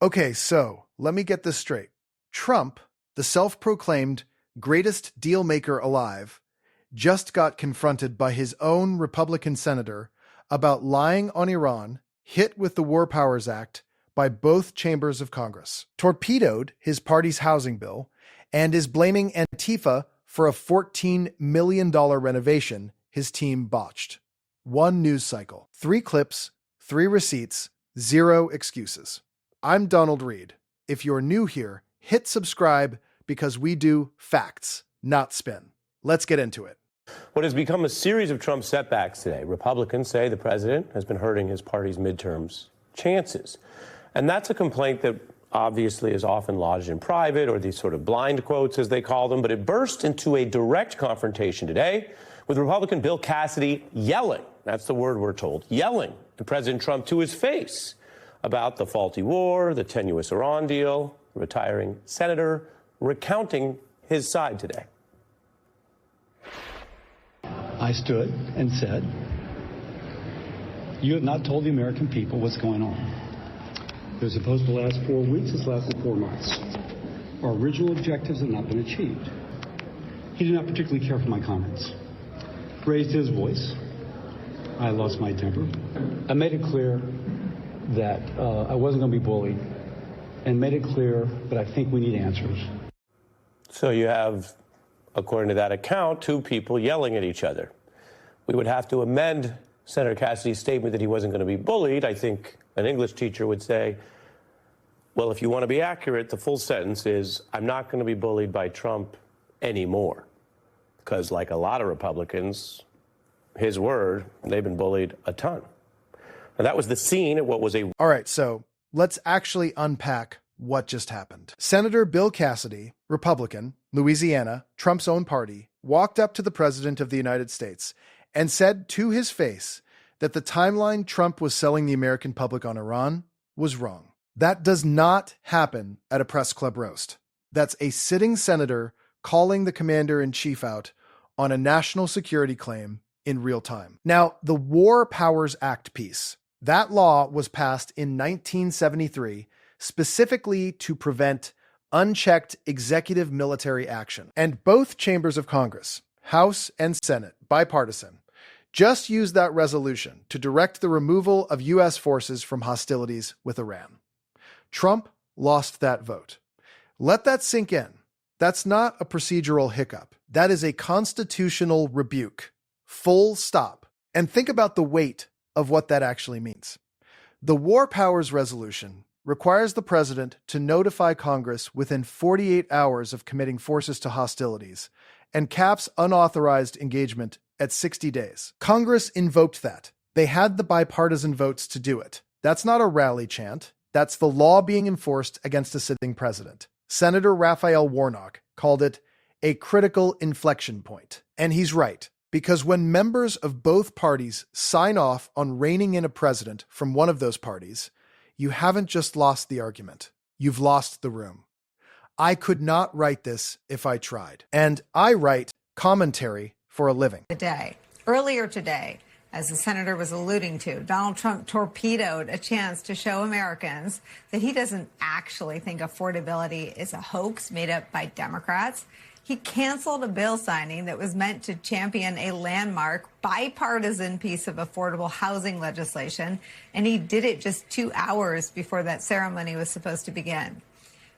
Okay, so let me get this straight. Trump, the self-proclaimed greatest deal maker alive, just got confronted by his own Republican senator about lying on Iran, hit with the War Powers Act by both chambers of Congress, torpedoed his party's housing bill, and is blaming Antifa for a $14 million renovation his team botched. One news cycle, 3 clips, 3 receipts, 0 excuses. I'm Donald Reed. If you're new here, hit subscribe because we do facts, not spin. Let's get into it. What has become a series of Trump setbacks today. Republicans say the president has been hurting his party's midterms chances. And that's a complaint that obviously is often lodged in private, or these sort of blind quotes, as they call them. But it burst into a direct confrontation today with Republican Bill Cassidy yelling, that's the word we're told, yelling at President Trump to his face about the faulty war, the tenuous Iran deal, the retiring senator recounting his side today. I stood and said, you have not told the American people what's going on. It was supposed to last 4 weeks. It's lasted 4 months. Our original objectives have not been achieved. He did not particularly care for my comments. Raised his voice. I lost my temper. I made it clear that I wasn't going to be bullied, and made it clear that I think we need answers. So you have, according to that account, 2 people yelling at each other. We would have to amend Senator Cassidy's statement that he wasn't going to be bullied. I think an English teacher would say, well, if you want to be accurate, the full sentence is, I'm not going to be bullied by Trump anymore. Because like a lot of Republicans, his word, they've been bullied a ton. Now, that was the scene at what was a... All right, so let's actually unpack what just happened. Senator Bill Cassidy, Republican, Louisiana, Trump's own party, walked up to the President of the United States and said to his face that the timeline Trump was selling the American public on Iran was wrong. That does not happen at a press club roast. That's a sitting senator calling the commander-in-chief out on a national security claim in real time. Now, the War Powers Act piece, that law was passed in 1973 specifically to prevent unchecked executive military action. And both chambers of Congress, House and Senate, bipartisan, just used that resolution to direct the removal of U.S. forces from hostilities with Iran. Trump lost that vote. Let that sink in. That's not a procedural hiccup. That is a constitutional rebuke. Full stop. And think about the weight of what that actually means. The War Powers Resolution requires the president to notify Congress within 48 hours of committing forces to hostilities and caps unauthorized engagement at 60 days. Congress invoked that. They had the bipartisan votes to do it. That's not a rally chant. That's the law being enforced against a sitting president. Senator Raphael Warnock called it a critical inflection point. And he's right, because when members of both parties sign off on reining in a president from one of those parties, you haven't just lost the argument. You've lost the room. I could not write this if I tried. And I write commentary for a living. Earlier today, as the senator was alluding to, Donald Trump torpedoed a chance to show Americans that he doesn't actually think affordability is a hoax made up by Democrats. He canceled a bill signing that was meant to champion a landmark bipartisan piece of affordable housing legislation, and he did it just 2 hours before that ceremony was supposed to begin.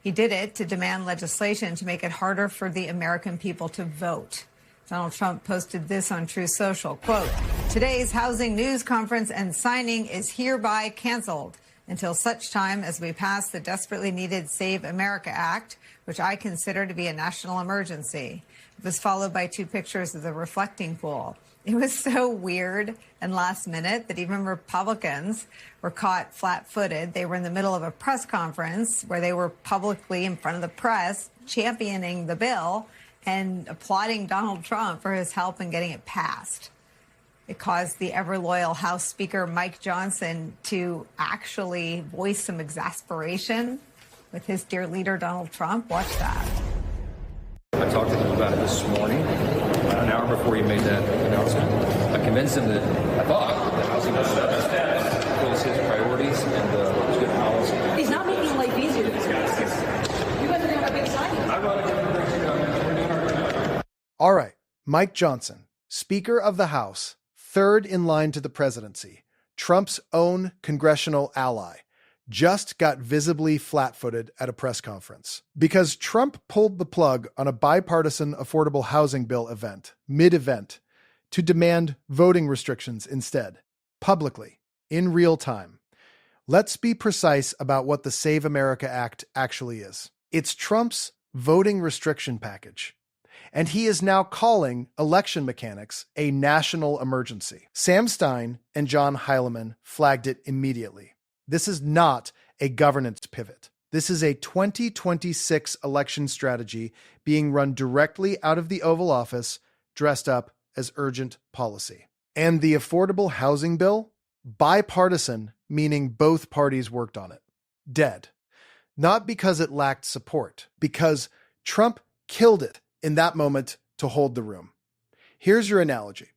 He did it to demand legislation to make it harder for the American people to vote. Donald Trump posted this on Truth Social, quote, today's housing news conference and signing is hereby canceled until such time as we pass the desperately needed Save America Act, which I consider to be a national emergency. It was followed by 2 pictures of the reflecting pool. It was so weird and last minute that even Republicans were caught flat-footed. They were in the middle of a press conference where they were publicly in front of the press championing the bill and applauding Donald Trump for his help in getting it passed. It caused the ever-loyal House Speaker Mike Johnson to actually voice some exasperation with his dear leader, Donald Trump. Watch that. I talked to him about it this morning, about an hour before he made that announcement. I convinced him that I thought the housing was his priorities and was good policy. He's not making life Mike Johnson, Speaker of the House, third in line to the presidency, Trump's own congressional ally, just got visibly flat-footed at a press conference because Trump pulled the plug on a bipartisan affordable housing bill event, mid-event, to demand voting restrictions instead, publicly, in real time. Let's be precise about what the Save America Act actually is. It's Trump's voting restriction package, and he is now calling election mechanics a national emergency. Sam Stein and John Heilemann flagged it immediately. This is not a governance pivot. This is a 2026 election strategy being run directly out of the Oval Office, dressed up as urgent policy. And the affordable housing bill? Bipartisan, meaning both parties worked on it. Dead. Not because it lacked support, because Trump killed it in that moment to hold the room. Here's your analogy.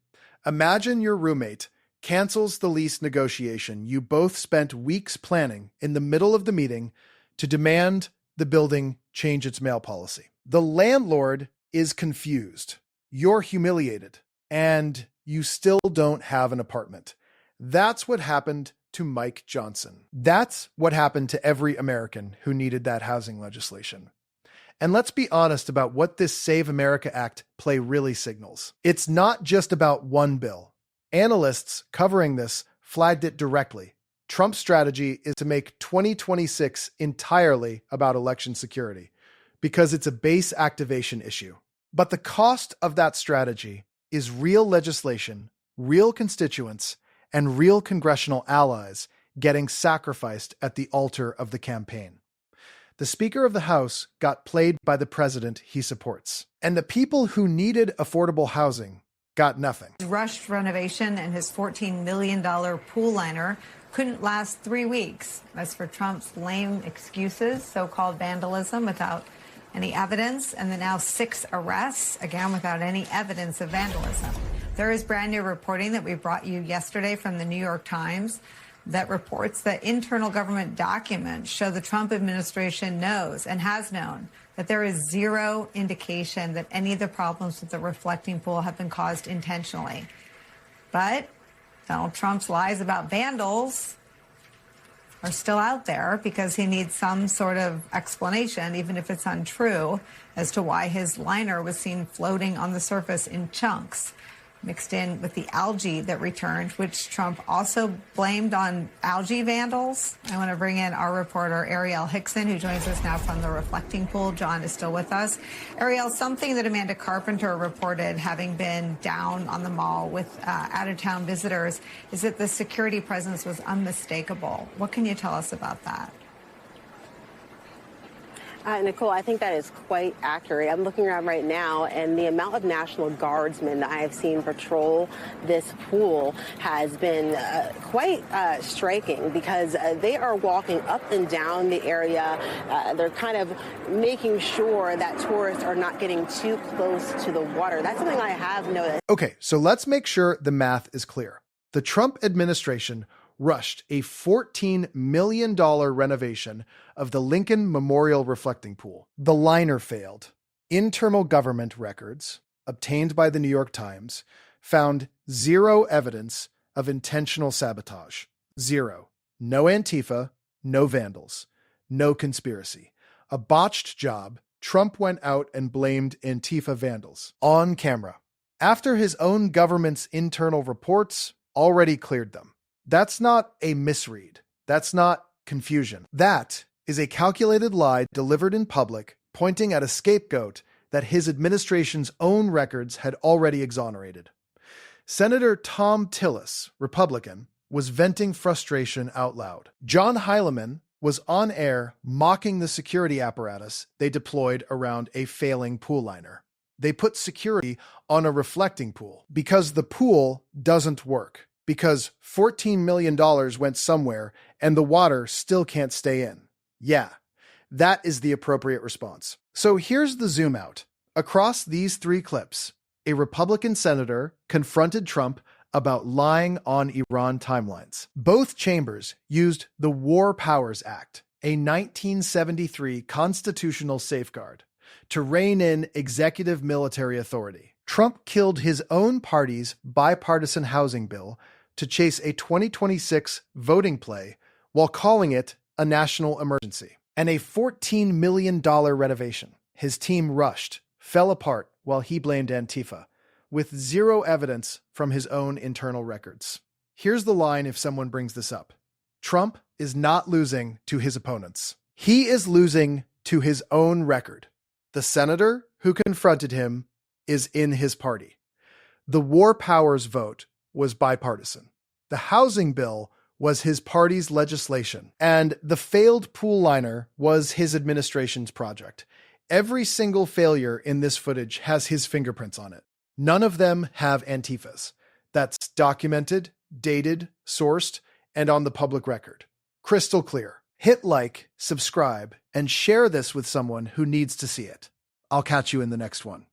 Imagine your roommate cancels the lease negotiation you both spent weeks planning in the middle of the meeting to demand the building change its mail policy. The landlord is confused. You're humiliated, and you still don't have an apartment. That's what happened to Mike Johnson. That's what happened to every American who needed that housing legislation. And let's be honest about what this Save America Act play really signals. It's not just about one bill. Analysts covering this flagged it directly. Trump's strategy is to make 2026 entirely about election security because it's a base activation issue. But the cost of that strategy is real legislation, real constituents, and real congressional allies getting sacrificed at the altar of the campaign. The Speaker of the House got played by the president he supports. And the people who needed affordable housing got nothing. Rushed renovation and his $14 million pool liner couldn't last 3 weeks. As for Trump's lame excuses, so-called vandalism without any evidence, and the now 6 arrests, again without any evidence of vandalism. There is brand new reporting that we brought you yesterday from the New York Times that reports that internal government documents show the Trump administration knows and has known that there is zero indication that any of the problems with the reflecting pool have been caused intentionally. But Donald Trump's lies about vandals are still out there because he needs some sort of explanation, even if it's untrue, as to why his liner was seen floating on the surface in chunks, mixed in with the algae that returned, which Trump also blamed on algae vandals. I want to bring in our reporter, Ariel Hickson, who joins us now from the reflecting pool. John is still with us. Ariel, something that Amanda Carpenter reported, having been down on the mall with out-of-town visitors, is that the security presence was unmistakable. What can you tell us about that? Nicole, I think that is quite accurate. I'm looking around right now, and the amount of National Guardsmen that I have seen patrol this pool has been quite striking because they are walking up and down the area. They're kind of making sure that tourists are not getting too close to the water. That's something I have noticed. Okay, so let's make sure the math is clear. The Trump administration rushed a $14 million renovation of the Lincoln Memorial Reflecting Pool. The liner failed. Internal government records, obtained by the New York Times, found zero evidence of intentional sabotage. Zero. No Antifa, no vandals, no conspiracy. A botched job. Trump went out and blamed Antifa vandals on camera, after his own government's internal reports already cleared them. That's not a misread. That's not confusion. That is a calculated lie delivered in public, pointing at a scapegoat that his administration's own records had already exonerated. Senator Tom Tillis, Republican, was venting frustration out loud. John Heilemann was on air mocking the security apparatus they deployed around a failing pool liner. They put security on a reflecting pool because the pool doesn't work. Because $14 million went somewhere and the water still can't stay in. Yeah, that is the appropriate response. So here's the zoom out. Across these 3 clips, a Republican senator confronted Trump about lying on Iran timelines. Both chambers used the War Powers Act, a 1973 constitutional safeguard, to rein in executive military authority. Trump killed his own party's bipartisan housing bill to chase a 2026 voting play while calling it a national emergency. And a $14 million renovation his team rushed fell apart while he blamed Antifa, with zero evidence from his own internal records. Here's the line if someone brings this up. Trump is not losing to his opponents. He is losing to his own record. The senator who confronted him is in his party. The war powers vote was bipartisan. The housing bill was his party's legislation, and the failed pool liner was his administration's project. Every single failure in this footage has his fingerprints on it. None of them have Antifa's. That's documented, dated, sourced, and on the public record. Crystal clear. Hit like, subscribe, and share this with someone who needs to see it. I'll catch you in the next one.